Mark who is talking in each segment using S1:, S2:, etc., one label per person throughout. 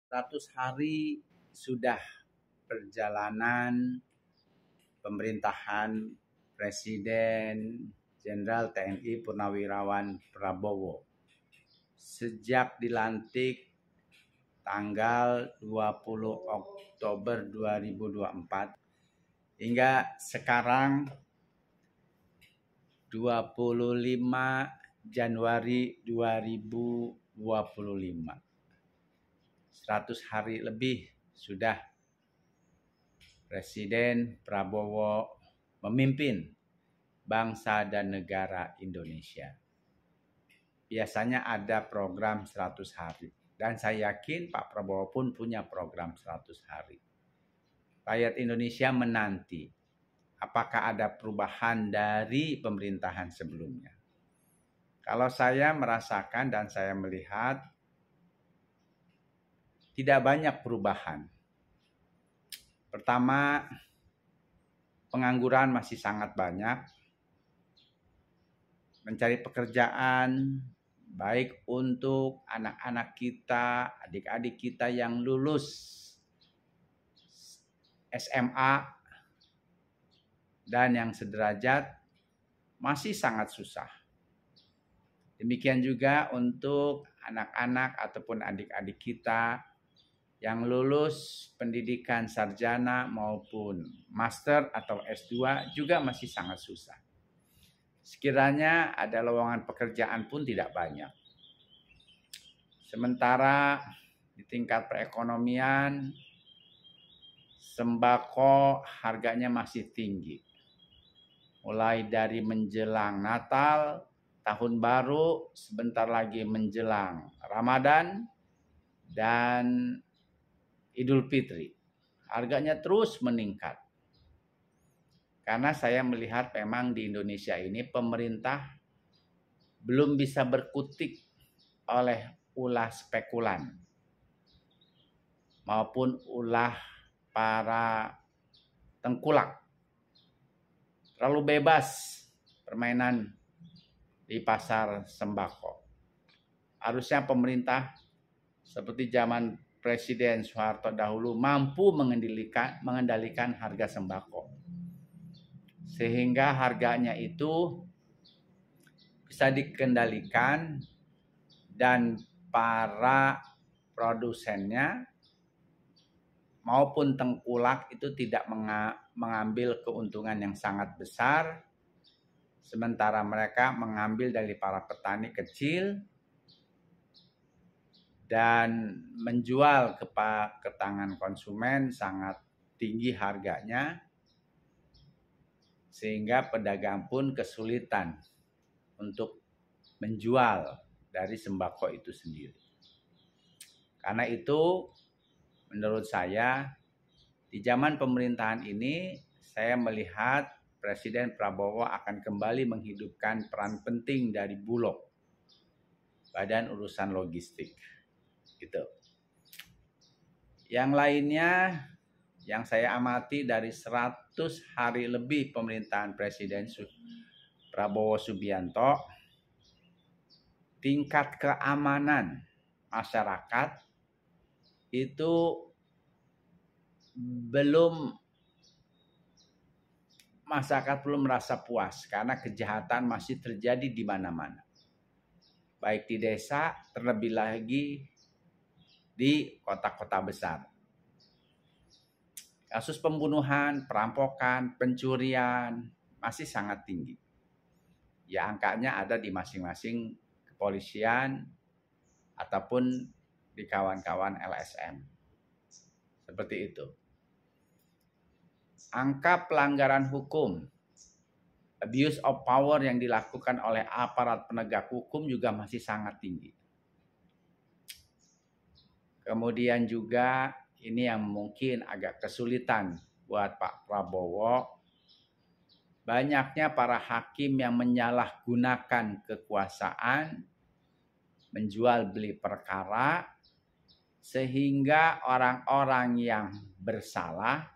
S1: 100 hari sudah perjalanan pemerintahan Presiden Jenderal TNI Purnawirawan Prabowo. Sejak dilantik tanggal 20 Oktober 2024 hingga sekarang 25 Januari 2025. 100 hari lebih sudah Presiden Prabowo memimpin bangsa dan negara Indonesia. Biasanya ada program 100 hari. Dan saya yakin Pak Prabowo pun punya program 100 hari. Rakyat Indonesia menanti apakah ada perubahan dari pemerintahan sebelumnya. Kalau saya merasakan dan saya melihat tidak banyak perubahan. Pertama, pengangguran masih sangat banyak. Mencari pekerjaan baik untuk anak-anak kita, adik-adik kita yang lulus SMA dan yang sederajat masih sangat susah. Demikian juga untuk anak-anak ataupun adik-adik kita yang lulus pendidikan sarjana maupun master atau S2 juga masih sangat susah. Sekiranya ada lowongan pekerjaan pun tidak banyak. Sementara di tingkat perekonomian, sembako harganya masih tinggi. Mulai dari menjelang Natal, Tahun Baru, sebentar lagi menjelang Ramadan, dan Idul Fitri. Harganya terus meningkat. Karena saya melihat memang di Indonesia ini pemerintah belum bisa berkutik oleh ulah spekulan maupun ulah para tengkulak. Terlalu bebas permainan di pasar sembako. Harusnya pemerintah seperti zaman Presiden Soeharto dahulu mampu mengendalikan harga sembako. Sehingga harganya itu bisa dikendalikan dan para produsennya maupun tengkulak itu tidak mengambil keuntungan yang sangat besar, sementara mereka mengambil dari para petani kecil dan menjual ke tangan konsumen sangat tinggi harganya, sehingga pedagang pun kesulitan untuk menjual dari sembako itu sendiri. Karena itu menurut saya di zaman pemerintahan ini saya melihat Presiden Prabowo akan kembali menghidupkan peran penting dari Bulog, Badan Urusan Logistik. Gitu. Yang lainnya yang saya amati dari 100 hari lebih pemerintahan Presiden Prabowo Subianto, tingkat keamanan masyarakat itu masyarakat belum merasa puas karena kejahatan masih terjadi di mana-mana. Baik di desa, terlebih lagi di kota-kota besar. Kasus pembunuhan, perampokan, pencurian masih sangat tinggi. Ya angkanya ada di masing-masing kepolisian ataupun di kawan-kawan LSM. Seperti itu. Angka pelanggaran hukum, abuse of power yang dilakukan oleh aparat penegak hukum juga masih sangat tinggi. Kemudian juga ini yang mungkin agak kesulitan buat Pak Prabowo, banyaknya para hakim yang menyalahgunakan kekuasaan, menjual beli perkara, sehingga orang-orang yang bersalah,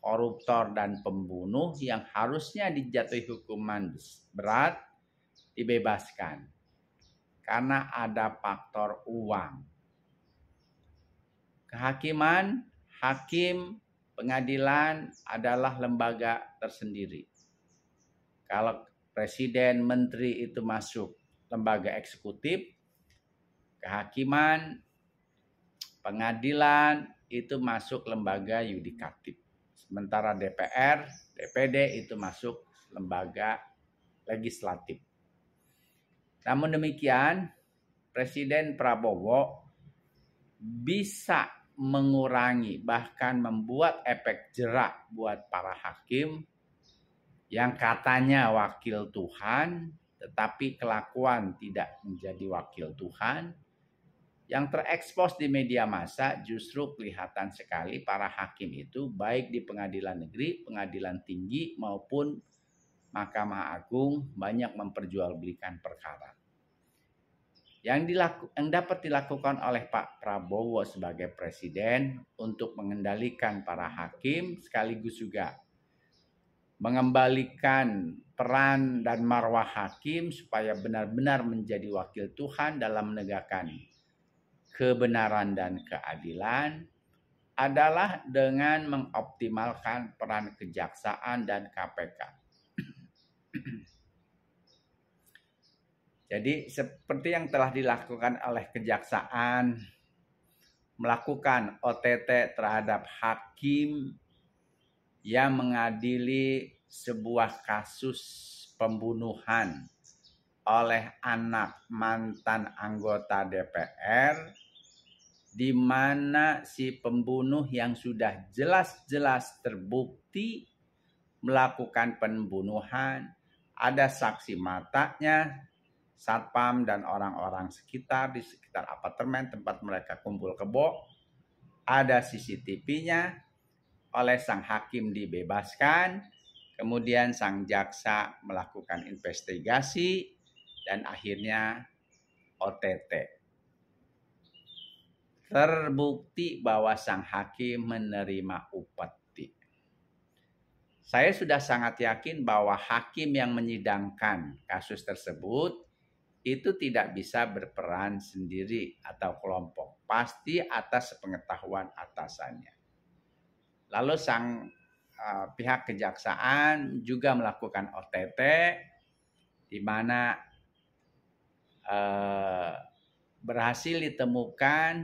S1: koruptor dan pembunuh yang harusnya dijatuhi hukuman berat, dibebaskan. Karena ada faktor uang. Kehakiman, hakim, pengadilan adalah lembaga tersendiri. Kalau presiden, menteri itu masuk lembaga eksekutif, kehakiman, pengadilan itu masuk lembaga yudikatif. Sementara DPR, DPD itu masuk lembaga legislatif. Namun demikian, Presiden Prabowo bisa mengurangi bahkan membuat efek jerak buat para hakim yang katanya wakil Tuhan, tetapi kelakuan tidak menjadi wakil Tuhan. Yang terekspos di media massa justru kelihatan sekali para hakim itu baik di pengadilan negeri, pengadilan tinggi maupun Mahkamah Agung banyak memperjualbelikan perkara. Yang dapat dilakukan oleh Pak Prabowo sebagai presiden untuk mengendalikan para hakim sekaligus juga mengembalikan peran dan marwah hakim supaya benar-benar menjadi wakil Tuhan dalam menegakkan kebenaran dan keadilan adalah dengan mengoptimalkan peran kejaksaan dan KPK. Jadi seperti yang telah dilakukan oleh kejaksaan, melakukan OTT terhadap hakim yang mengadili sebuah kasus pembunuhan oleh anak mantan anggota DPR, di mana si pembunuh yang sudah jelas-jelas terbukti melakukan pembunuhan, ada saksi matanya, satpam dan orang-orang sekitar di sekitar apartemen tempat mereka kumpul kebo, ada CCTV-nya, oleh sang hakim dibebaskan, kemudian sang jaksa melakukan investigasi dan akhirnya OTT. Terbukti bahwa sang hakim menerima upeti. Saya sudah sangat yakin bahwa hakim yang menyidangkan kasus tersebut itu tidak bisa berperan sendiri atau kelompok. Pasti atas pengetahuan atasannya. Lalu sang pihak kejaksaan juga melakukan OTT di mana berhasil ditemukan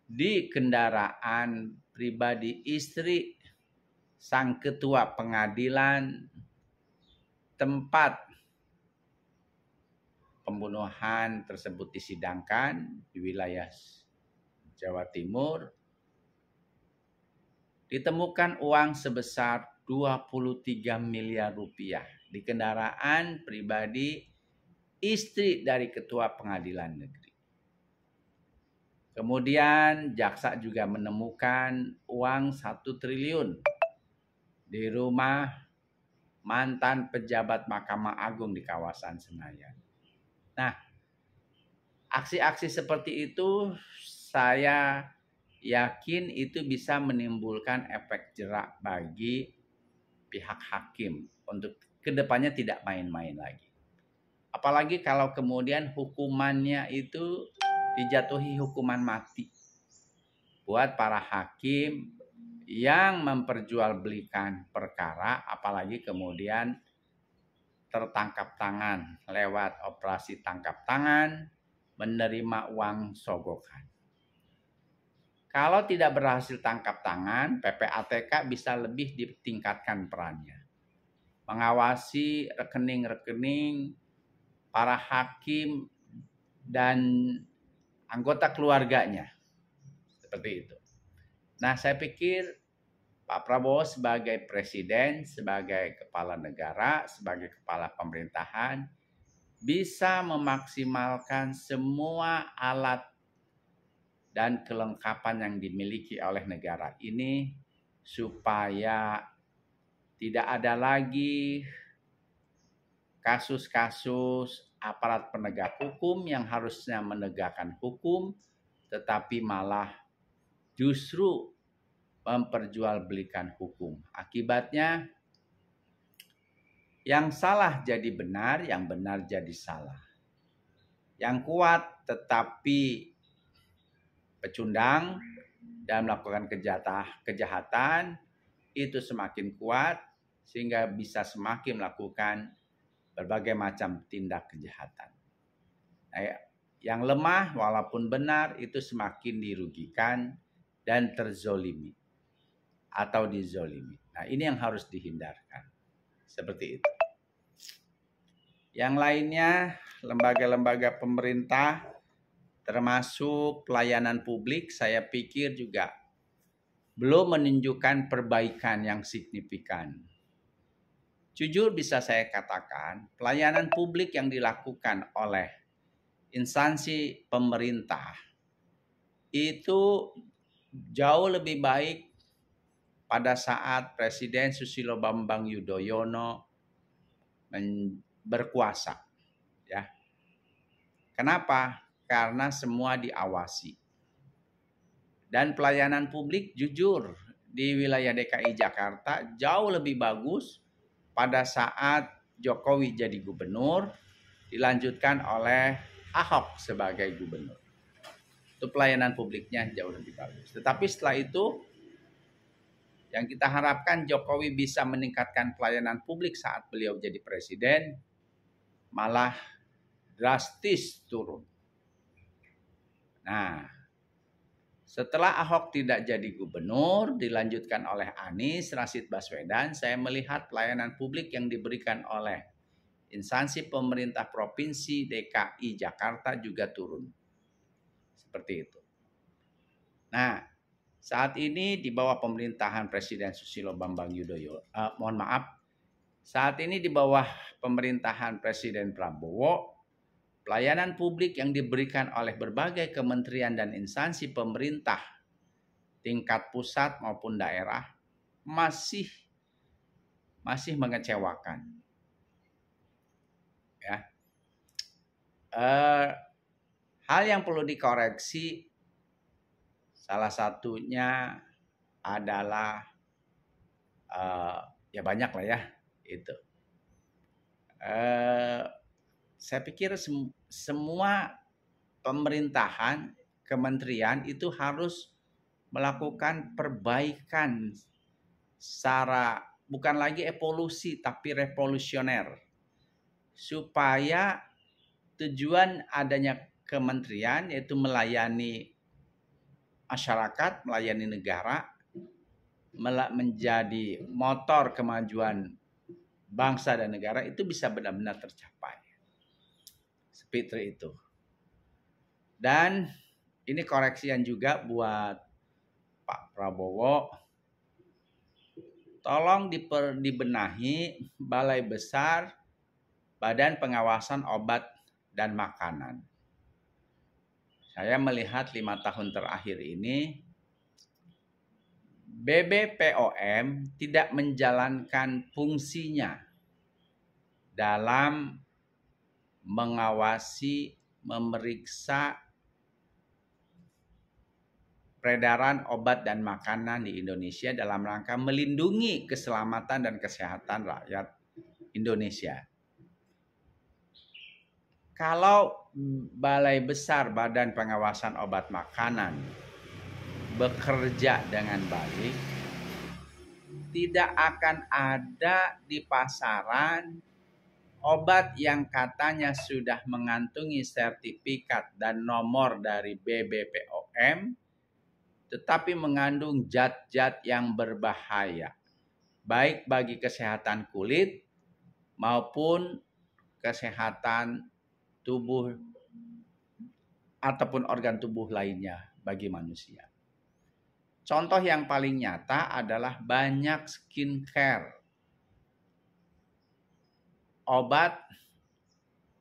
S1: di kendaraan pribadi istri sang ketua pengadilan tempat pembunuhan tersebut disidangkan di wilayah Jawa Timur, ditemukan uang sebesar 23 miliar rupiah di kendaraan pribadi istri dari ketua pengadilan negeri. Kemudian jaksa juga menemukan uang 1 triliun di rumah mantan pejabat Mahkamah Agung di kawasan Senayan. Nah, aksi-aksi seperti itu saya yakin itu bisa menimbulkan efek jerak bagi pihak hakim untuk kedepannya tidak main-main lagi. Apalagi kalau kemudian hukumannya itu dijatuhi hukuman mati buat para hakim yang memperjualbelikan perkara, apalagi kemudian tertangkap tangan lewat operasi tangkap tangan, menerima uang sogokan. Kalau tidak berhasil tangkap tangan, PPATK bisa lebih ditingkatkan perannya. Mengawasi rekening-rekening para hakim dan anggota keluarganya. Seperti itu. Nah, saya pikir Pak Prabowo sebagai presiden, sebagai kepala negara, sebagai kepala pemerintahan, bisa memaksimalkan semua alat dan kelengkapan yang dimiliki oleh negara ini supaya tidak ada lagi kasus-kasus aparat penegak hukum yang harusnya menegakkan hukum, tetapi malah justru memperjualbelikan hukum. Akibatnya yang salah jadi benar, yang benar jadi salah. Yang kuat tetapi pecundang, dan melakukan kejahatan itu semakin kuat sehingga bisa semakin melakukan berbagai macam tindak kejahatan. Nah, yang lemah walaupun benar itu semakin dirugikan dan terzolimi atau dizolimi. Nah, ini yang harus dihindarkan. Seperti itu. Yang lainnya, lembaga-lembaga pemerintah termasuk pelayanan publik, saya pikir juga belum menunjukkan perbaikan yang signifikan. Jujur bisa saya katakan, pelayanan publik yang dilakukan oleh instansi pemerintah itu jauh lebih baik pada saat Presiden Susilo Bambang Yudhoyono berkuasa. Ya. Kenapa? Karena semua diawasi. Dan pelayanan publik jujur di wilayah DKI Jakarta jauh lebih bagus pada saat Jokowi jadi gubernur, dilanjutkan oleh Ahok sebagai gubernur. Itu pelayanan publiknya jauh lebih bagus. Tetapi setelah itu, yang kita harapkan Jokowi bisa meningkatkan pelayanan publik saat beliau jadi presiden, malah drastis turun. Nah, setelah Ahok tidak jadi gubernur, dilanjutkan oleh Anies Rashid Baswedan, saya melihat pelayanan publik yang diberikan oleh instansi pemerintah provinsi DKI Jakarta juga turun. Seperti itu. Nah, saat ini di bawah pemerintahan Presiden Susilo Bambang Yudhoyono, saat ini di bawah pemerintahan Presiden Prabowo, pelayanan publik yang diberikan oleh berbagai kementerian dan instansi pemerintah tingkat pusat maupun daerah masih mengecewakan. Ya. Hal yang perlu dikoreksi salah satunya adalah ya banyak lah ya itu. Saya pikir semua pemerintahan, kementerian itu harus melakukan perbaikan secara bukan lagi evolusi tapi revolusioner. Supaya tujuan adanya kementerian yaitu melayani masyarakat, melayani negara, menjadi motor kemajuan bangsa dan negara itu bisa benar-benar tercapai. Seperti itu. Dan ini koreksian juga buat Pak Prabowo. Tolong dibenahi Balai Besar Badan Pengawasan Obat dan Makanan. Saya melihat 5 tahun terakhir ini BBPOM tidak menjalankan fungsinya dalam mengawasi, memeriksa peredaran obat dan makanan di Indonesia dalam rangka melindungi keselamatan dan kesehatan rakyat Indonesia. Kalau Balai Besar Badan Pengawasan Obat Makanan bekerja dengan baik, tidak akan ada di pasaran obat yang katanya sudah mengantungi sertifikat dan nomor dari BBPOM, tetapi mengandung zat-zat yang berbahaya, baik bagi kesehatan kulit maupun kesehatan tubuh ataupun organ tubuh lainnya bagi manusia. Contoh yang paling nyata adalah banyak skincare, obat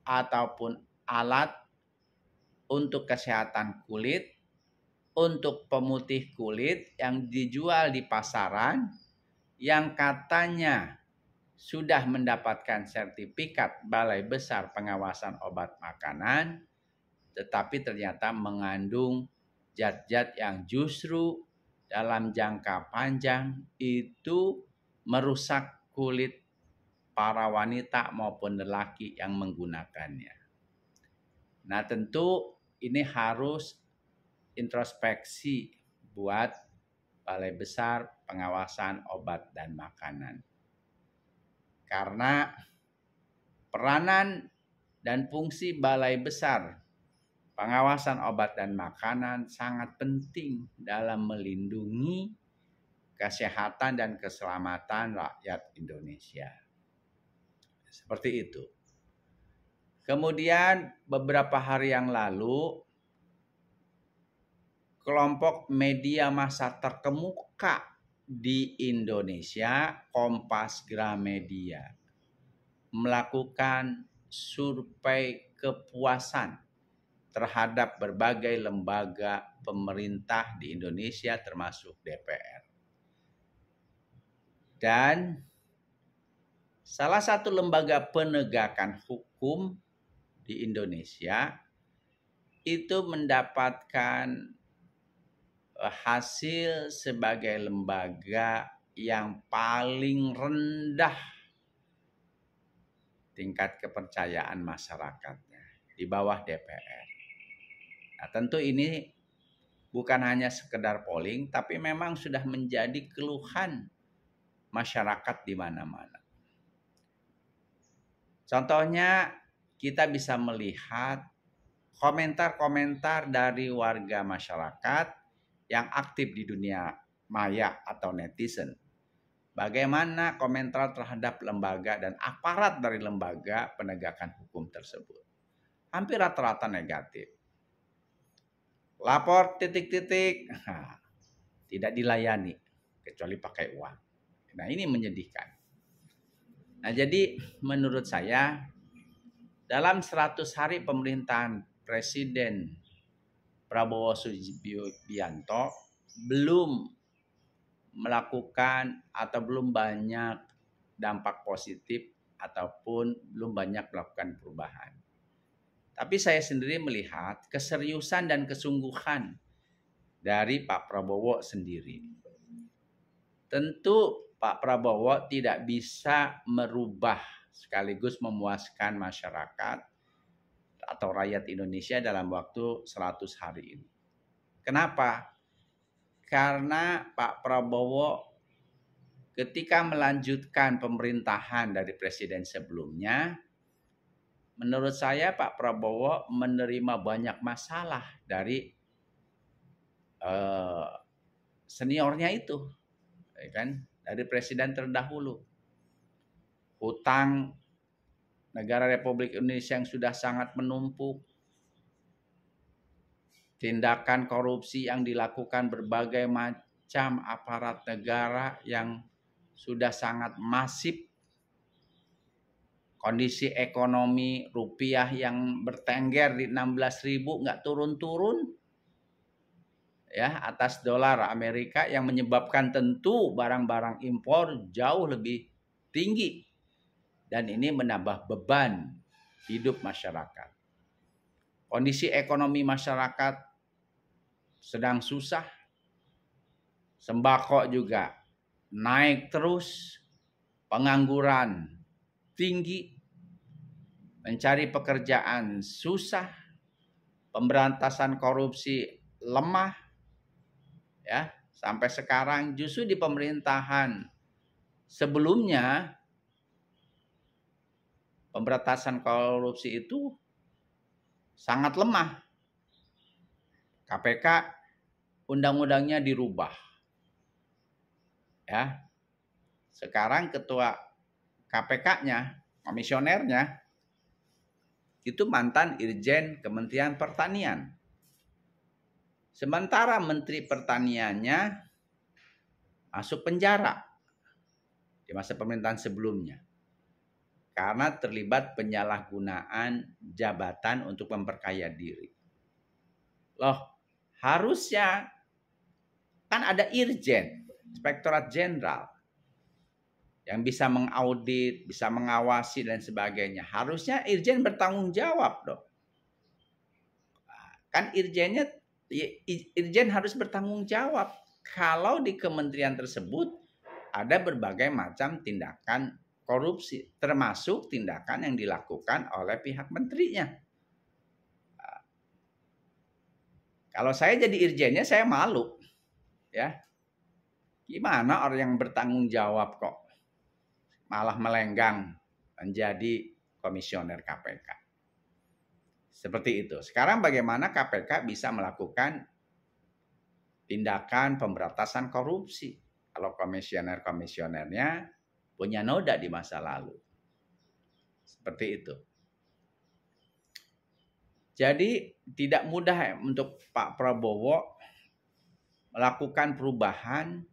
S1: ataupun alat untuk kesehatan kulit, untuk pemutih kulit yang dijual di pasaran yang katanya sudah mendapatkan sertifikat Balai Besar Pengawasan Obat Makanan, tetapi ternyata mengandung zat-zat yang justru dalam jangka panjang itu merusak kulit para wanita maupun lelaki yang menggunakannya. Nah, tentu ini harus introspeksi buat Balai Besar Pengawasan Obat dan Makanan. Karena peranan dan fungsi Balai Besar Pengawasan Obat dan Makanan sangat penting dalam melindungi kesehatan dan keselamatan rakyat Indonesia. Seperti itu. Kemudian beberapa hari yang lalu, kelompok media massa terkemuka di Indonesia, Kompas Gramedia, melakukan survei kepuasan terhadap berbagai lembaga pemerintah di Indonesia termasuk DPR. Dan salah satu lembaga penegakan hukum di Indonesia itu mendapatkan hasil sebagai lembaga yang paling rendah tingkat kepercayaan masyarakatnya di bawah DPR. Nah, tentu ini bukan hanya sekedar polling, tapi memang sudah menjadi keluhan masyarakat di mana-mana. Contohnya, kita bisa melihat komentar-komentar dari warga masyarakat yang aktif di dunia maya atau netizen. Bagaimana komentar terhadap lembaga dan aparat dari lembaga penegakan hukum tersebut. Hampir rata-rata negatif. Lapor titik-titik, tidak dilayani kecuali pakai uang. Nah, ini menyedihkan. Nah, jadi menurut saya dalam 100 hari pemerintahan Presiden Prabowo Subianto belum melakukan atau belum banyak dampak positif ataupun belum banyak melakukan perubahan. Tapi saya sendiri melihat keseriusan dan kesungguhan dari Pak Prabowo sendiri. Tentu Pak Prabowo tidak bisa merubah sekaligus memuaskan masyarakat atau rakyat Indonesia dalam waktu 100 hari ini. Kenapa? Karena Pak Prabowo ketika melanjutkan pemerintahan dari presiden sebelumnya, menurut saya Pak Prabowo menerima banyak masalah dari seniornya itu, ya kan? Dari presiden terdahulu. Hutang negara Republik Indonesia yang sudah sangat menumpuk, tindakan korupsi yang dilakukan berbagai macam aparat negara yang sudah sangat masif, kondisi ekonomi rupiah yang bertengger di 16.000 nggak turun-turun ya atas dolar Amerika, yang menyebabkan tentu barang-barang impor jauh lebih tinggi dan ini menambah beban hidup masyarakat. Kondisi ekonomi masyarakat sedang susah, sembako juga naik terus, pengangguran tinggi, mencari pekerjaan susah, pemberantasan korupsi lemah, ya sampai sekarang justru di pemerintahan sebelumnya pemberantasan korupsi itu sangat lemah. KPK undang-undangnya dirubah, ya sekarang ketua KPK-nya, komisionernya, itu mantan Irjen Kementerian Pertanian. Sementara Menteri Pertaniannya masuk penjara di masa pemerintahan sebelumnya. Karena terlibat penyalahgunaan jabatan untuk memperkaya diri. Loh, harusnya kan ada Irjen, Inspektorat Jenderal, yang bisa mengaudit, bisa mengawasi dan sebagainya. Harusnya Irjen bertanggung jawab dong. Kan Irjen harus bertanggung jawab kalau di kementerian tersebut ada berbagai macam tindakan korupsi, termasuk tindakan yang dilakukan oleh pihak menterinya. Kalau saya jadi irjennya, saya malu. Ya, gimana orang yang bertanggung jawab kok malah melenggang menjadi komisioner KPK? Seperti itu. Sekarang bagaimana KPK bisa melakukan tindakan pemberantasan korupsi kalau komisioner-komisionernya punya noda di masa lalu. Seperti itu. Jadi tidak mudah untuk Pak Prabowo melakukan perubahan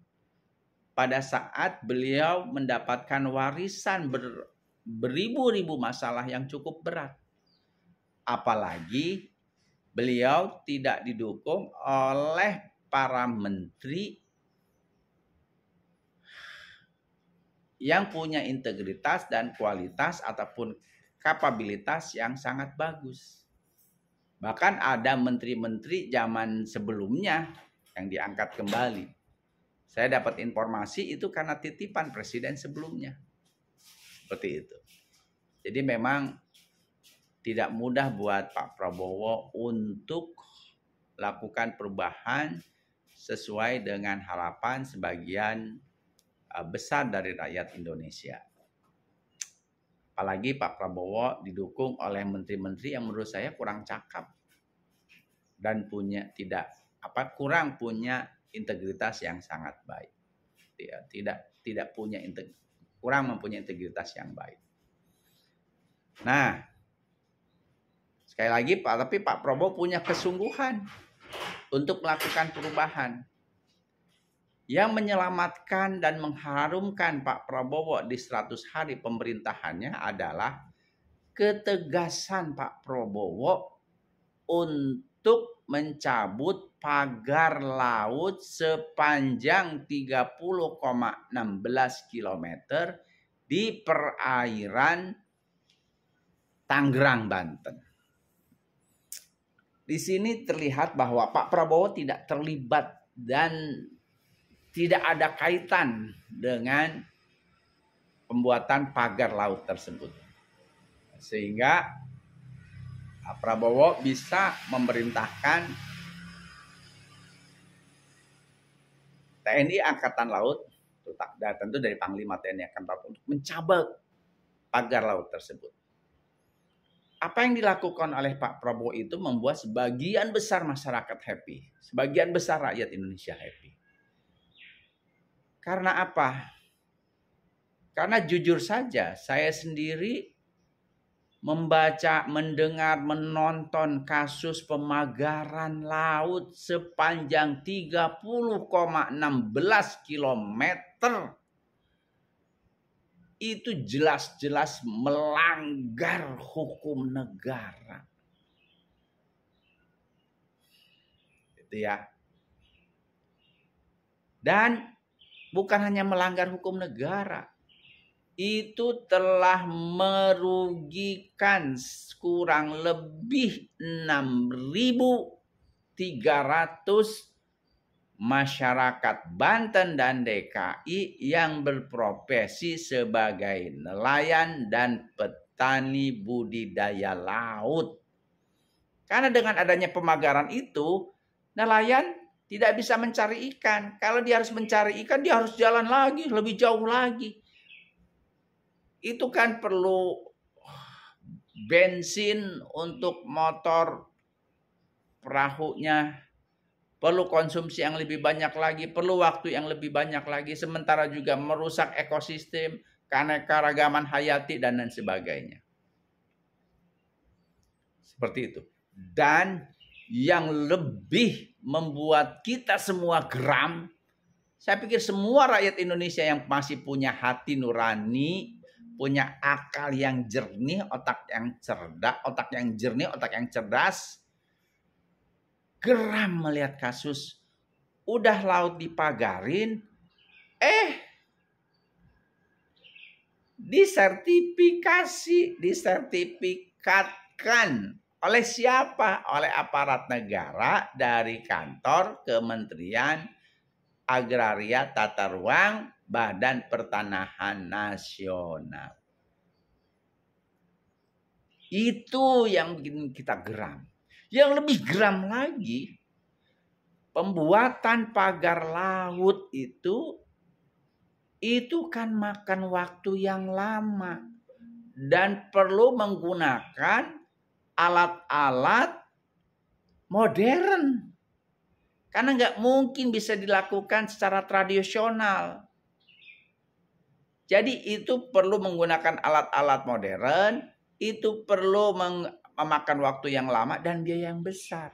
S1: pada saat beliau mendapatkan warisan beribu-ribu masalah yang cukup berat. Apalagi beliau tidak didukung oleh para menteri yang punya integritas dan kualitas ataupun kapabilitas yang sangat bagus. Bahkan ada menteri-menteri zaman sebelumnya yang diangkat kembali. Saya dapat informasi itu karena titipan presiden sebelumnya. Seperti itu. Jadi memang tidak mudah buat Pak Prabowo untuk lakukan perubahan sesuai dengan harapan sebagian besar dari rakyat Indonesia. Apalagi Pak Prabowo didukung oleh menteri-menteri yang menurut saya kurang cakap dan kurang punya integritas yang sangat baik. Kurang mempunyai integritas yang baik. Nah, sekali lagi tapi Pak Prabowo punya kesungguhan untuk melakukan perubahan. Yang menyelamatkan dan mengharumkan Pak Prabowo di 100 hari pemerintahannya adalah ketegasan Pak Prabowo untuk mencabut pagar laut sepanjang 30,16 km di perairan Tangerang, Banten. Di sini terlihat bahwa Pak Prabowo tidak terlibat dan tidak ada kaitan dengan pembuatan pagar laut tersebut. Sehingga Pak Prabowo bisa memerintahkan TNI Angkatan Laut, tentu dari Panglima TNI Angkatan Laut, untuk mencabut pagar laut tersebut. Apa yang dilakukan oleh Pak Prabowo itu membuat sebagian besar masyarakat happy. Sebagian besar rakyat Indonesia happy. Karena apa? Karena jujur saja saya sendiri membaca, mendengar, menonton kasus pemagaran laut sepanjang 30,16 km. Itu jelas-jelas melanggar hukum negara. Itu ya. Dan bukan hanya melanggar hukum negara, itu telah merugikan kurang lebih 6.300 masyarakat Banten dan DKI yang berprofesi sebagai nelayan dan petani budidaya laut. Karena dengan adanya pemagaran itu, nelayan tidak bisa mencari ikan. Kalau dia harus mencari ikan, dia harus jalan lagi, lebih jauh lagi. Itu kan perlu bensin untuk motor perahunya, perlu konsumsi yang lebih banyak lagi, perlu waktu yang lebih banyak lagi, sementara juga merusak ekosistem, keanekaragaman hayati, dan lain sebagainya. Seperti itu. Dan yang lebih membuat kita semua geram, saya pikir semua rakyat Indonesia yang masih punya hati nurani, punya akal yang jernih, otak yang cerdas, otak yang jernih, otak yang cerdas, geram melihat kasus udah laut dipagarin, disertifikatkan oleh siapa? Oleh aparat negara dari kantor Kementerian Agraria Tata Ruang Badan Pertanahan Nasional. Itu yang bikin kita geram. Yang lebih geram lagi, pembuatan pagar laut itu kan makan waktu yang lama dan perlu menggunakan alat-alat modern. Karena nggak mungkin bisa dilakukan secara tradisional. Jadi itu perlu menggunakan alat-alat modern, itu perlu memakan waktu yang lama dan biaya yang besar.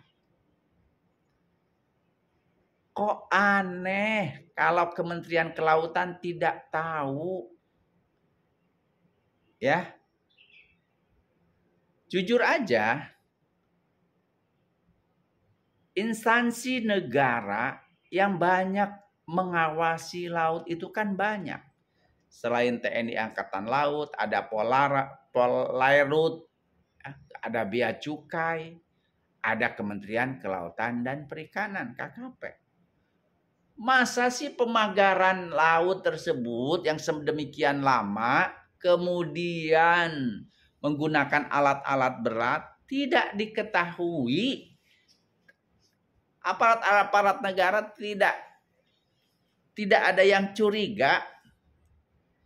S1: Kok aneh kalau Kementerian Kelautan tidak tahu? Ya. Jujur aja, instansi negara yang banyak mengawasi laut itu kan banyak. Selain TNI Angkatan Laut, ada Polairut, ada Bea Cukai, ada Kementerian Kelautan dan Perikanan, KKP. Masa sih pemagaran laut tersebut yang sedemikian lama kemudian menggunakan alat-alat berat tidak diketahui? Aparat-aparat negara tidak ada yang curiga.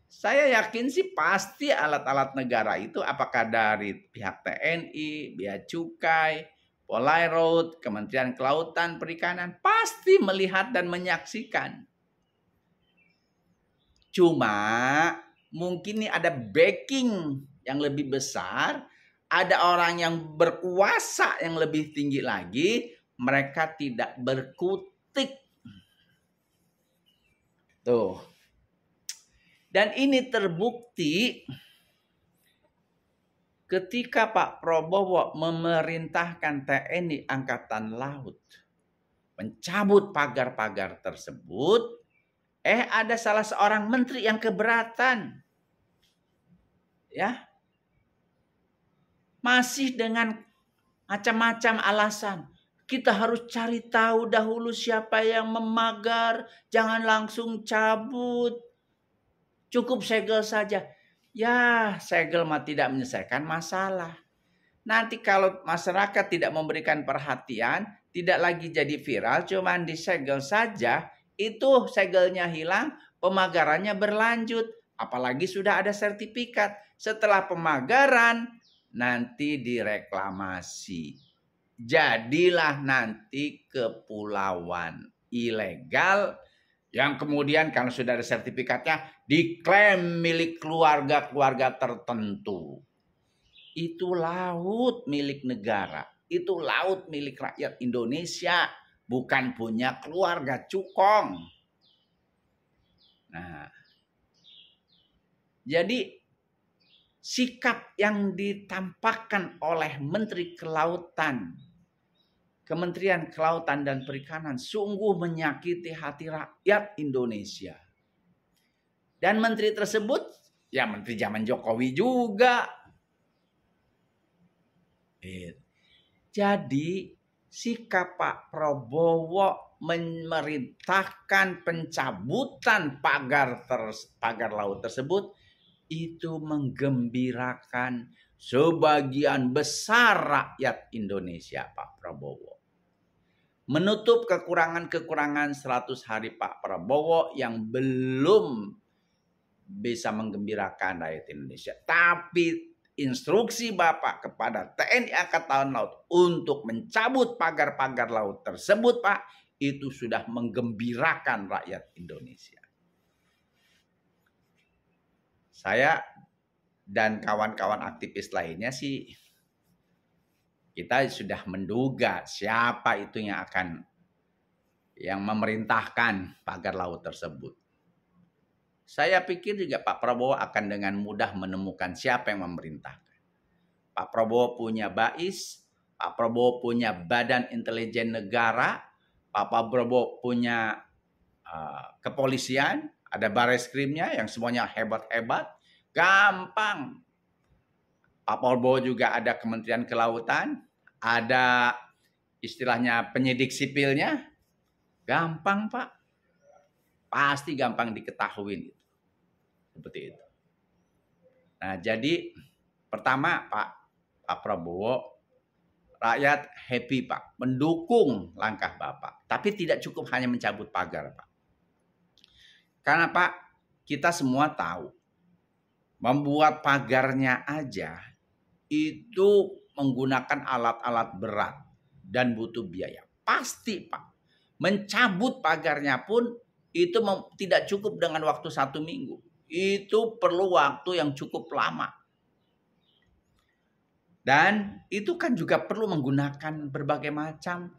S1: Saya yakin sih pasti alat-alat negara itu apakah dari pihak TNI, Bea Cukai, Polairut, Kementerian Kelautan, Perikanan pasti melihat dan menyaksikan. Cuma mungkin nih ada backing yang lebih besar, ada orang yang berkuasa yang lebih tinggi lagi, mereka tidak berkutik. Tuh. Dan ini terbukti ketika Pak Prabowo memerintahkan TNI Angkatan Laut mencabut pagar-pagar tersebut, ada salah seorang menteri yang keberatan. Ya. Masih dengan macam-macam alasan. Kita harus cari tahu dahulu siapa yang memagar, jangan langsung cabut. Cukup segel saja. Ya, segel mah tidak menyelesaikan masalah. Nanti kalau masyarakat tidak memberikan perhatian, tidak lagi jadi viral, cuman disegel saja, itu segelnya hilang, pemagarannya berlanjut. Apalagi sudah ada sertifikat. Setelah pemagaran, nanti direklamasi. Jadilah nanti kepulauan ilegal yang kemudian kalau sudah ada sertifikatnya diklaim milik keluarga-keluarga tertentu. Itu laut milik negara, itu laut milik rakyat Indonesia, bukan punya keluarga cukong. Nah, jadi sikap yang ditampakkan oleh Menteri Kelautan, Kementerian Kelautan dan Perikanan sungguh menyakiti hati rakyat Indonesia. Dan menteri tersebut, ya menteri zaman Jokowi juga. Jadi sikap Pak Prabowo memerintahkan pencabutan pagar laut tersebut itu menggembirakan sebagian besar rakyat Indonesia, Pak Prabowo. Menutup kekurangan-kekurangan 100 hari Pak Prabowo yang belum bisa menggembirakan rakyat Indonesia. Tapi instruksi Bapak kepada TNI Angkatan Laut untuk mencabut pagar-pagar laut tersebut, Pak, itu sudah menggembirakan rakyat Indonesia. Saya dan kawan-kawan aktivis lainnya sih, kita sudah menduga siapa itu yang memerintahkan pagar laut tersebut. Saya pikir juga Pak Prabowo akan dengan mudah menemukan siapa yang memerintahkan. Pak Prabowo punya BAIS, Pak Prabowo punya Badan Intelijen Negara, Pak Prabowo punya kepolisian, ada Bareskrimnya yang semuanya hebat-hebat, gampang. Pak Prabowo juga ada Kementerian Kelautan, ada istilahnya penyidik sipilnya, gampang Pak. Pasti gampang diketahui. Seperti itu. Nah, jadi pertama Pak Prabowo rakyat happy Pak, mendukung langkah Bapak. Tapi tidak cukup hanya mencabut pagar Pak. Karena Pak, kita semua tahu, membuat pagarnya aja itu menggunakan alat-alat berat dan butuh biaya. Pasti Pak, mencabut pagarnya pun itu tidak cukup dengan waktu 1 minggu. Itu perlu waktu yang cukup lama. Dan itu kan juga perlu menggunakan berbagai macam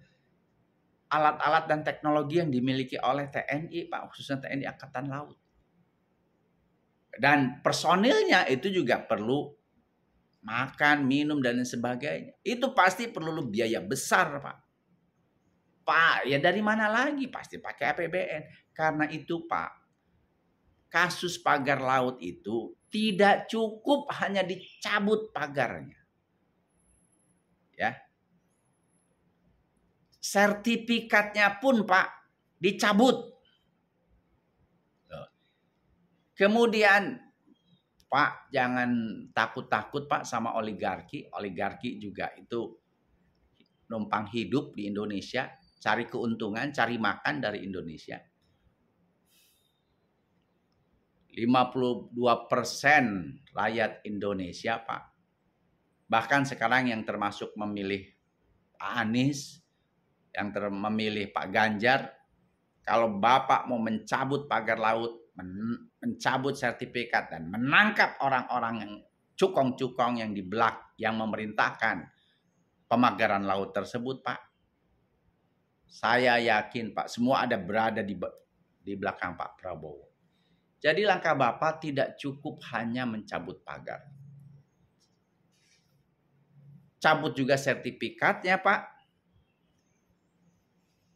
S1: alat-alat dan teknologi yang dimiliki oleh TNI, Pak, khususnya TNI Angkatan Laut. Dan personilnya itu juga perlu makan, minum, dan sebagainya. Itu pasti perlu biaya besar, Pak. Pak, ya dari mana lagi? Pasti pakai APBN. Karena itu, Pak, kasus pagar laut itu tidak cukup hanya dicabut pagarnya. Ya. Sertifikatnya pun Pak dicabut. Kemudian Pak jangan takut-takut Pak sama oligarki. Oligarki juga itu numpang hidup di Indonesia, cari keuntungan, cari makan dari Indonesia. 52% rakyat Indonesia Pak. Bahkan sekarang yang termasuk memilih Pak Anies, yang memilih Pak Ganjar, kalau Bapak mau mencabut pagar laut, mencabut sertifikat dan menangkap orang-orang yang cukong-cukong yang di belakang yang memerintahkan pemagaran laut tersebut, Pak, saya yakin Pak semua ada berada di belakang Pak Prabowo. Jadi langkah Bapak tidak cukup hanya mencabut pagar. Cabut juga sertifikatnya, Pak.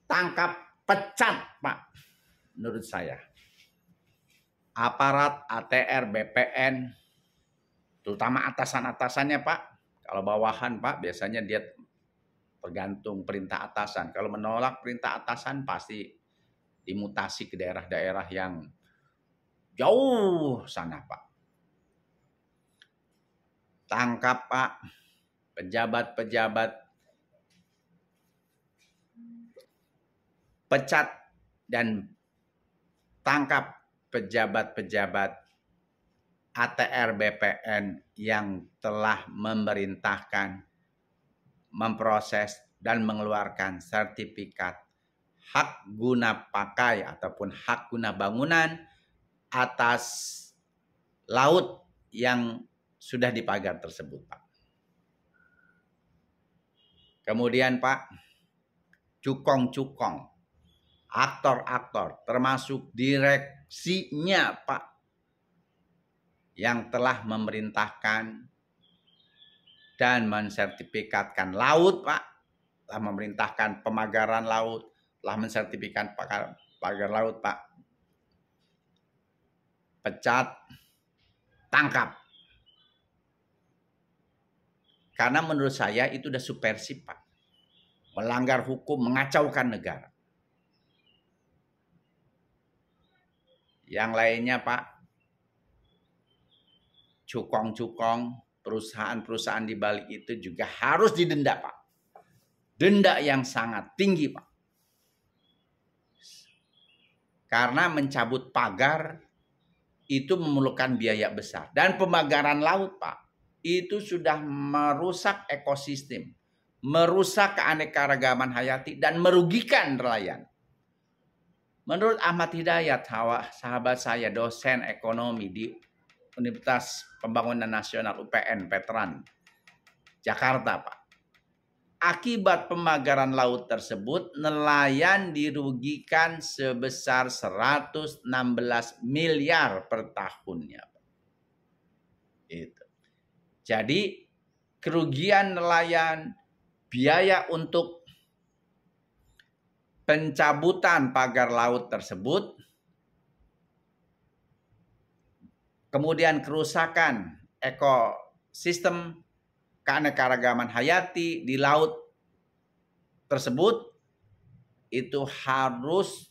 S1: Tangkap, pecat, Pak. Menurut saya. Aparat ATR, BPN, terutama atasan-atasannya, Pak. Kalau bawahan, Pak, biasanya dia tergantung perintah atasan. Kalau menolak perintah atasan, pasti dimutasi ke daerah-daerah yang jauh sana, Pak. Tangkap, Pak, pejabat-pejabat, pecat dan tangkap pejabat-pejabat ATR BPN yang telah memerintahkan, memproses dan mengeluarkan sertifikat hak guna pakai ataupun hak guna bangunan atas laut yang sudah dipagar tersebut, Pak. Kemudian Pak, cukong-cukong, aktor-aktor, termasuk direksinya Pak, yang telah memerintahkan dan mensertifikatkan laut Pak, telah memerintahkan pemagaran laut, telah mensertifikatkan pagar laut Pak. Pecat, tangkap. Karena menurut saya itu udah subversif Pak. Melanggar hukum, mengacaukan negara. Yang lainnya Pak, cukong-cukong, perusahaan-perusahaan di balik itu juga harus didenda Pak. Denda yang sangat tinggi Pak. Karena mencabut pagar itu memerlukan biaya besar. Dan pemagaran laut Pak, itu sudah merusak ekosistem, merusak keanekaragaman hayati, dan merugikan nelayan. Menurut Ahmad Hidayat, sahabat saya, dosen ekonomi di Universitas Pembangunan Nasional UPN Veteran Jakarta, Pak. Akibat pemagaran laut tersebut, nelayan dirugikan sebesar 116 miliar per tahunnya. Itu. Jadi kerugian nelayan, biaya untuk pencabutan pagar laut tersebut, kemudian kerusakan ekosistem keanekaragaman hayati di laut tersebut, itu harus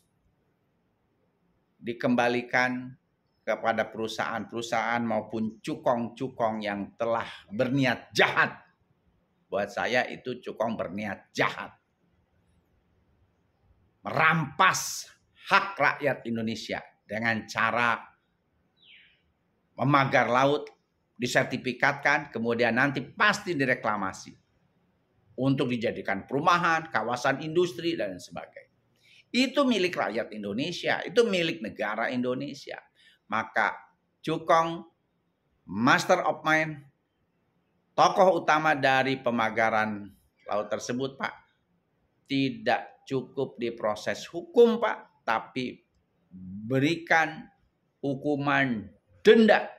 S1: dikembalikan kepada perusahaan-perusahaan maupun cukong-cukong yang telah berniat jahat Buat saya itu Cukong berniat jahat. Merampas hak rakyat Indonesia dengan cara memagar laut, disertifikatkan, kemudian nanti pasti direklamasi untuk dijadikan perumahan, kawasan industri, dan sebagainya. Itu milik rakyat Indonesia, itu milik negara Indonesia. Maka Cukong, master of mind, tokoh utama dari pemagaran laut tersebut, Pak, tidak cukup diproses hukum, Pak, tapi berikan hukuman denda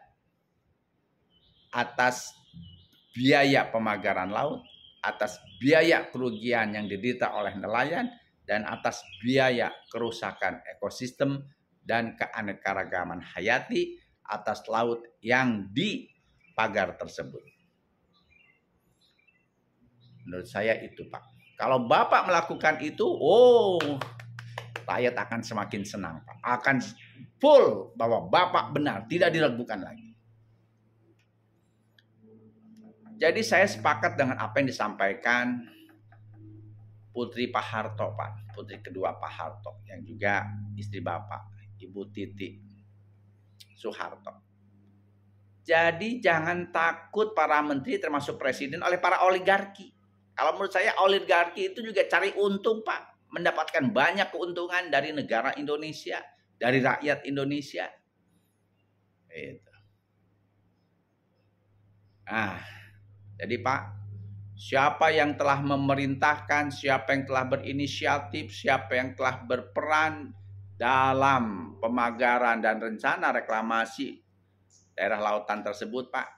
S1: atas biaya pemagaran laut, atas biaya kerugian yang diderita oleh nelayan, dan atas biaya kerusakan ekosistem dan keanekaragaman hayati atas laut yang dipagar tersebut. Menurut saya itu, Pak. Kalau Bapak melakukan itu, rakyat akan semakin senang, Pak. Akan full bahwa Bapak benar, tidak diragukan lagi. Jadi saya sepakat dengan apa yang disampaikan Putri Pak Harto, Pak. Putri kedua Pak Harto, yang juga istri Bapak, Ibu Titi Soeharto. Jadi jangan takut para menteri termasuk presiden oleh para oligarki. Kalau menurut saya oligarki itu juga cari untung, Pak. Mendapatkan banyak keuntungan dari negara Indonesia, dari rakyat Indonesia. Itu. Jadi Pak, siapa yang telah memerintahkan, siapa yang telah berinisiatif, siapa yang telah berperan dalam pemagaran dan rencana reklamasi daerah lautan tersebut, Pak,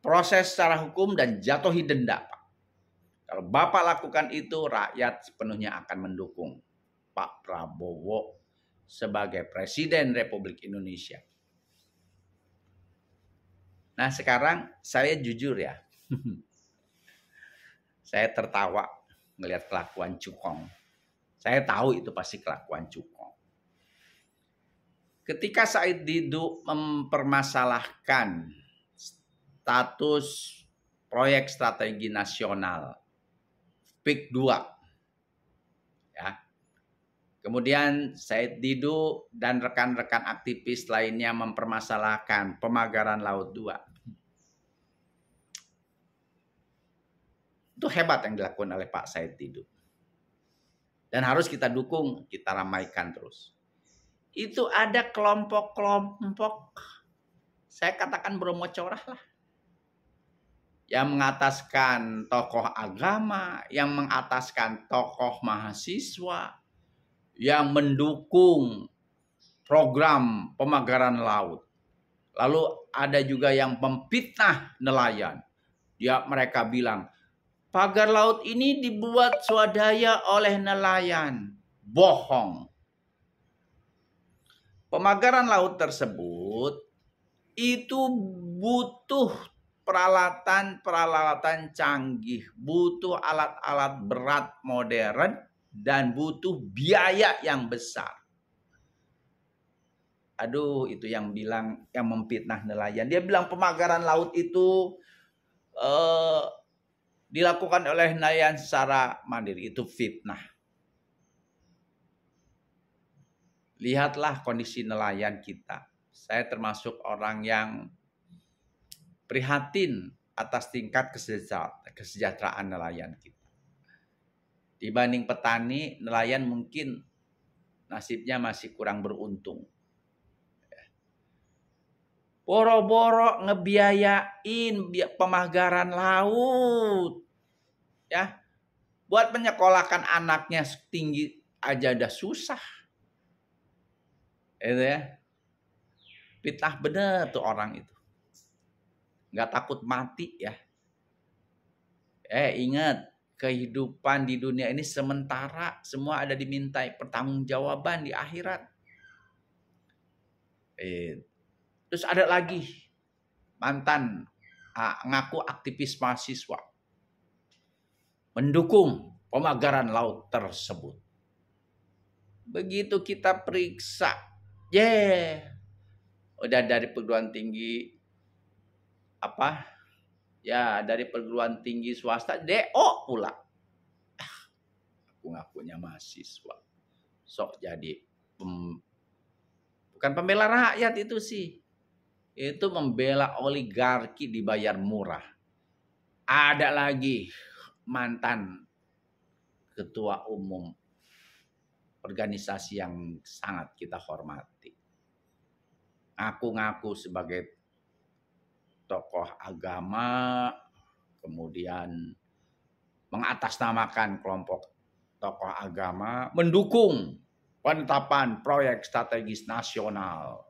S1: proses secara hukum dan jatuhi denda, Pak. Kalau Bapak lakukan itu, rakyat sepenuhnya akan mendukung Pak Prabowo sebagai Presiden Republik Indonesia. Nah sekarang saya jujur ya, saya tertawa melihat kelakuan Cukong. Saya tahu itu pasti kelakuan Cukong. Ketika Said Didu mempermasalahkan status proyek strategi nasional PIK 2, ya. Kemudian Said Didu dan rekan-rekan aktivis lainnya mempermasalahkan pemagaran Laut 2. Itu hebat yang dilakukan oleh Pak Said Didu. Dan harus kita dukung, kita ramaikan terus. Itu ada kelompok-kelompok, saya katakan bromocorah lah. Yang mengataskan tokoh agama, yang mengataskan tokoh mahasiswa, yang mendukung program pemagaran laut. Lalu ada juga yang memfitnah nelayan. Mereka bilang, pagar laut ini dibuat swadaya oleh nelayan. Bohong. Pemagaran laut tersebut itu butuh peralatan canggih, butuh alat-alat berat modern, dan butuh biaya yang besar. Aduh, itu yang bilang, yang memfitnah nelayan. Dia bilang pemagaran laut itu dilakukan oleh nelayan secara mandiri. Itu fitnah. Lihatlah kondisi nelayan kita. Saya termasuk orang yang prihatin atas tingkat kesejahteraan nelayan kita. Dibanding petani, nelayan mungkin nasibnya masih kurang beruntung. Boro-boro ngebiayain pemagaran laut. Ya. Buat menyekolahkan anaknya tinggi aja udah susah. Itu ya. Fitnah bener tuh orang itu. Nggak takut mati ya. Ingat, kehidupan di dunia ini sementara, semua ada dimintai pertanggungjawaban di akhirat. Terus ada lagi mantan ngaku aktivis mahasiswa mendukung pemagaran laut tersebut. Begitu kita periksa, udah dari perguruan tinggi Ya, dari perguruan tinggi swasta, DO pula. Aku ngakunya mahasiswa. Sok jadi bukan pembela rakyat itu sih. Itu membela oligarki dibayar murah. Ada lagi mantan ketua umum organisasi yang sangat kita hormati. Ngaku-ngaku sebagai tokoh agama, kemudian mengatasnamakan kelompok tokoh agama, mendukung penetapan proyek strategis nasional,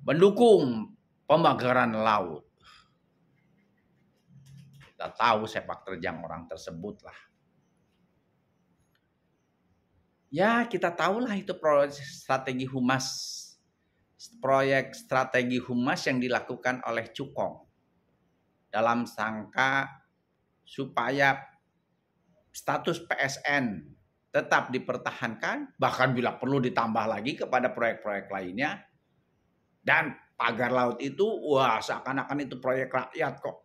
S1: mendukung pemagaran laut. Kita tahu sepak terjang orang tersebut lah. Ya, kita tahulah itu proyek strategi humas yang dilakukan oleh Cukong dalam rangka supaya status PSN tetap dipertahankan, bahkan bila perlu ditambah lagi kepada proyek-proyek lainnya. Dan pagar laut itu, wah seakan-akan itu proyek rakyat kok.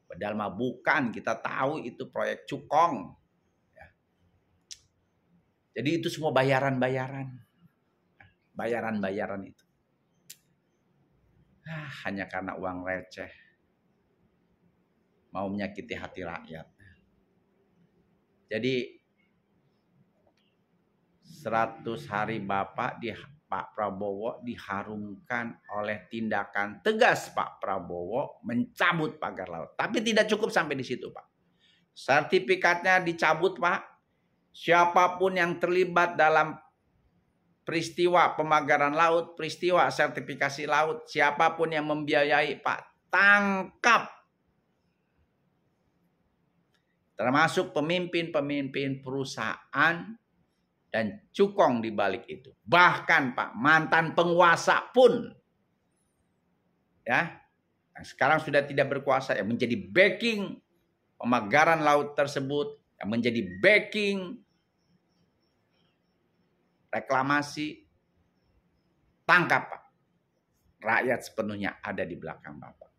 S1: Padahal mah bukan, kita tahu itu proyek Cukong. Ya. Jadi itu semua bayaran-bayaran itu. Hanya karena uang receh. Mau menyakiti hati rakyat. Jadi 100 hari Bapak Pak Prabowo diharumkan oleh tindakan tegas Pak Prabowo mencabut pagar laut. Tapi tidak cukup sampai di situ, Pak. Sertifikatnya dicabut, Pak. Siapapun yang terlibat dalam peristiwa pemagaran laut, peristiwa sertifikasi laut, siapapun yang membiayai, Pak, tangkap. Termasuk pemimpin-pemimpin perusahaan dan Cukong di balik itu. Bahkan Pak, mantan penguasa pun ya, yang sekarang sudah tidak berkuasa, yang menjadi backing pemagaran laut tersebut, yang menjadi backing reklamasi, tangkap Pak. Rakyat sepenuhnya ada di belakang Bapak.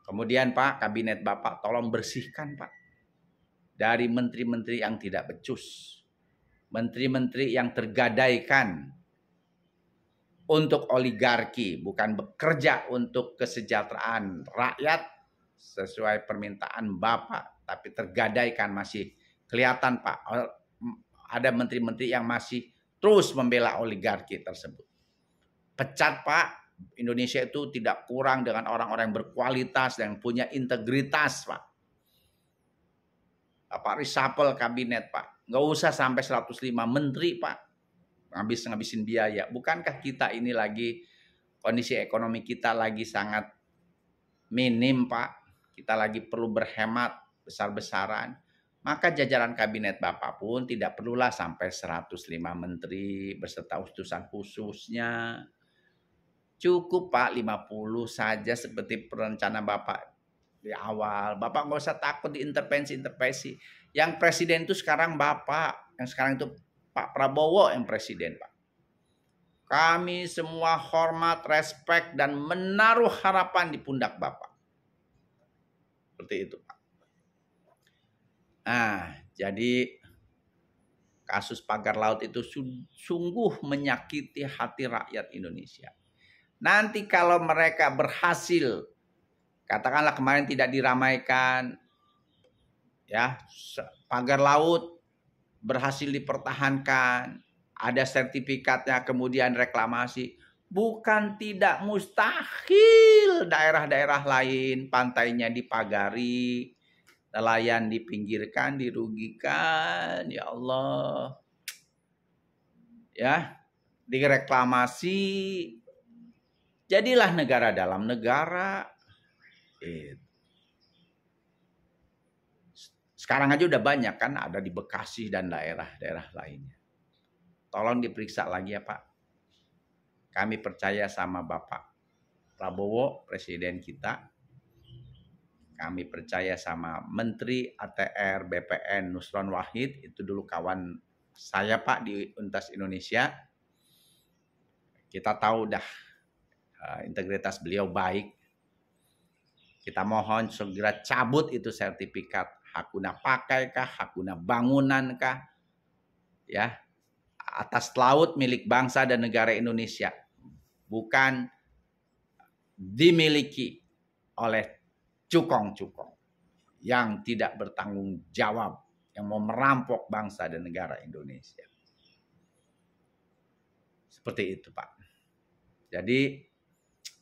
S1: Kemudian Pak, kabinet Bapak tolong bersihkan Pak dari menteri-menteri yang tidak becus. Menteri-menteri yang tergadaikan untuk oligarki, bukan bekerja untuk kesejahteraan rakyat sesuai permintaan Bapak, tapi tergadaikan masih kelihatan Pak. Ada menteri-menteri yang masih terus membela oligarki tersebut. Pecat Pak. Indonesia itu tidak kurang dengan orang-orang yang berkualitas dan punya integritas Pak. Bapak reshuffle kabinet Pak. Nggak usah sampai 105 menteri Pak. Ngabisin biaya. Bukankah kita ini lagi kondisi ekonomi kita lagi sangat minim Pak. Kita lagi perlu berhemat besar-besaran. Maka jajaran kabinet Bapak pun tidak perlulah sampai 105 menteri beserta utusan khususnya. Cukup Pak 50 saja seperti perencana Bapak di awal. Bapak nggak usah takut diintervensi. Yang presiden itu sekarang Bapak. Yang sekarang itu Pak Prabowo yang presiden Pak. Kami semua hormat, respek, dan menaruh harapan di pundak Bapak. Seperti itu Pak. Nah, jadi kasus pagar laut itu sungguh menyakiti hati rakyat Indonesia. Nanti kalau mereka berhasil, katakanlah kemarin tidak diramaikan, ya pagar laut berhasil dipertahankan, ada sertifikatnya, kemudian reklamasi, bukan tidak mustahil daerah-daerah lain pantainya dipagari, nelayan dipinggirkan, dirugikan, ya Allah, ya direklamasi. Jadilah negara dalam negara. Sekarang aja udah banyak kan, ada di Bekasi dan daerah-daerah lainnya. Tolong diperiksa lagi ya Pak. Kami percaya sama Bapak Prabowo, presiden kita. Kami percaya sama Menteri ATR BPN Nusron Wahid, itu dulu kawan saya Pak di Universitas Indonesia. Kita tahu dah integritas beliau baik. Kita mohon segera cabut itu sertifikat hak guna pakai kah, hak guna bangunan kah, ya, atas laut milik bangsa dan negara Indonesia, bukan dimiliki oleh cukong-cukong yang tidak bertanggung jawab, yang mau merampok bangsa dan negara Indonesia. Seperti itu, Pak. Jadi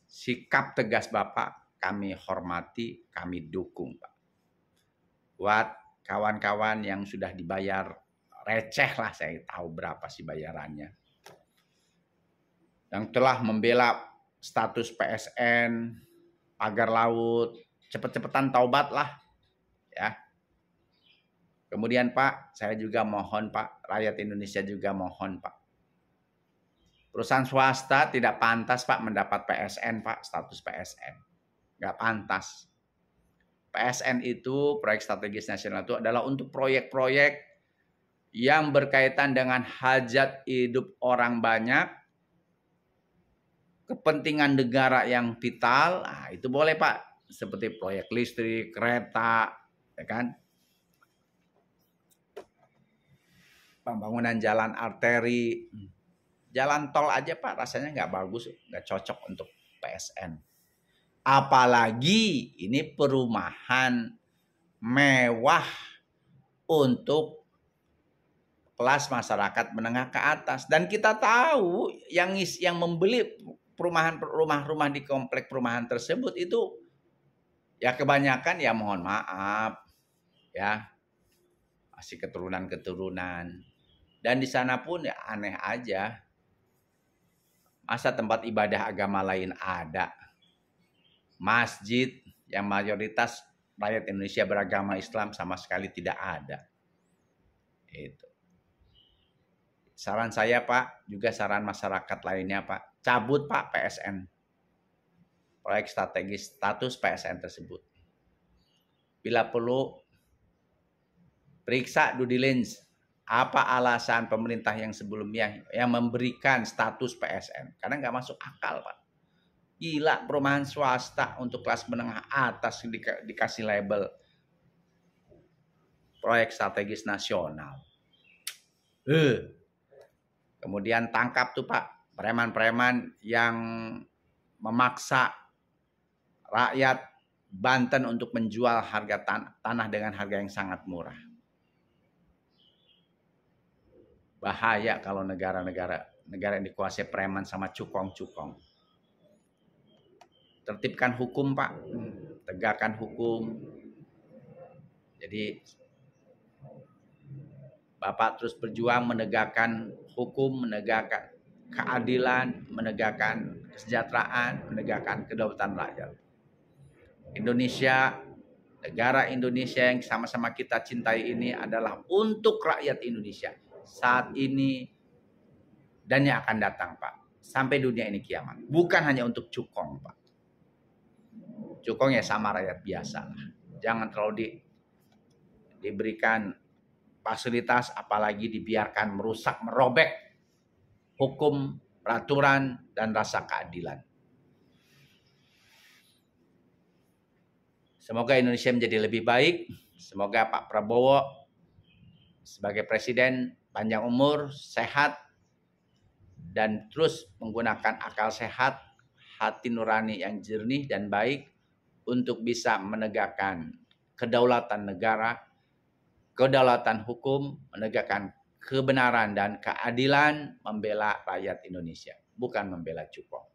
S1: sikap tegas Bapak kami hormati, kami dukung, Pak. Buat kawan-kawan yang sudah dibayar receh lah, saya tahu berapa sih bayarannya, yang telah membela status PSN, pagar laut, cepet-cepetan taubat lah, ya. Kemudian Pak, saya juga mohon Pak, rakyat Indonesia juga mohon Pak, perusahaan swasta tidak pantas Pak mendapat PSN Pak, status PSN, nggak pantas. PSN itu, proyek strategis nasional itu adalah untuk proyek-proyek yang berkaitan dengan hajat hidup orang banyak, kepentingan negara yang vital, nah, itu boleh Pak, seperti proyek listrik, kereta, ya kan, pembangunan jalan arteri, jalan tol aja Pak rasanya nggak bagus, nggak cocok untuk PSN. Apalagi ini perumahan mewah untuk kelas masyarakat menengah ke atas, dan kita tahu yang membeli rumah-rumah di komplek perumahan tersebut itu ya kebanyakan ya mohon maaf ya masih keturunan-keturunan, dan di sana pun ya aneh aja, masa tempat ibadah agama lain ada, masjid yang mayoritas rakyat Indonesia beragama Islam sama sekali tidak ada. Itu saran saya Pak, juga saran masyarakat lainnya Pak, cabut Pak PSN, proyek strategis status PSN tersebut. Bila perlu periksa due diligence, apa alasan pemerintah yang sebelumnya yang memberikan status PSN, karena nggak masuk akal Pak. Gila, perumahan swasta untuk kelas menengah atas dikasih label proyek strategis nasional. Kemudian tangkap tuh Pak preman-preman yang memaksa rakyat Banten untuk menjual harga tanah dengan harga yang sangat murah. Bahaya kalau negara yang dikuasai preman sama cukong-cukong. Tertibkan hukum Pak, tegakkan hukum. Jadi Bapak terus berjuang menegakkan hukum, menegakkan keadilan, menegakkan kesejahteraan, menegakkan kedaulatan rakyat. Indonesia, negara Indonesia yang sama-sama kita cintai ini adalah untuk rakyat Indonesia saat ini dan yang akan datang Pak, sampai dunia ini kiamat. Bukan hanya untuk cukong Pak. Cukong ya sama rakyat biasa lah. Jangan terlalu diberikan fasilitas, apalagi dibiarkan merusak, merobek hukum, peraturan, dan rasa keadilan. Semoga Indonesia menjadi lebih baik. Semoga Pak Prabowo sebagai presiden panjang umur, sehat, dan terus menggunakan akal sehat, hati nurani yang jernih dan baik untuk bisa menegakkan kedaulatan negara, kedaulatan hukum, menegakkan kebenaran dan keadilan, membela rakyat Indonesia, bukan membela cukong.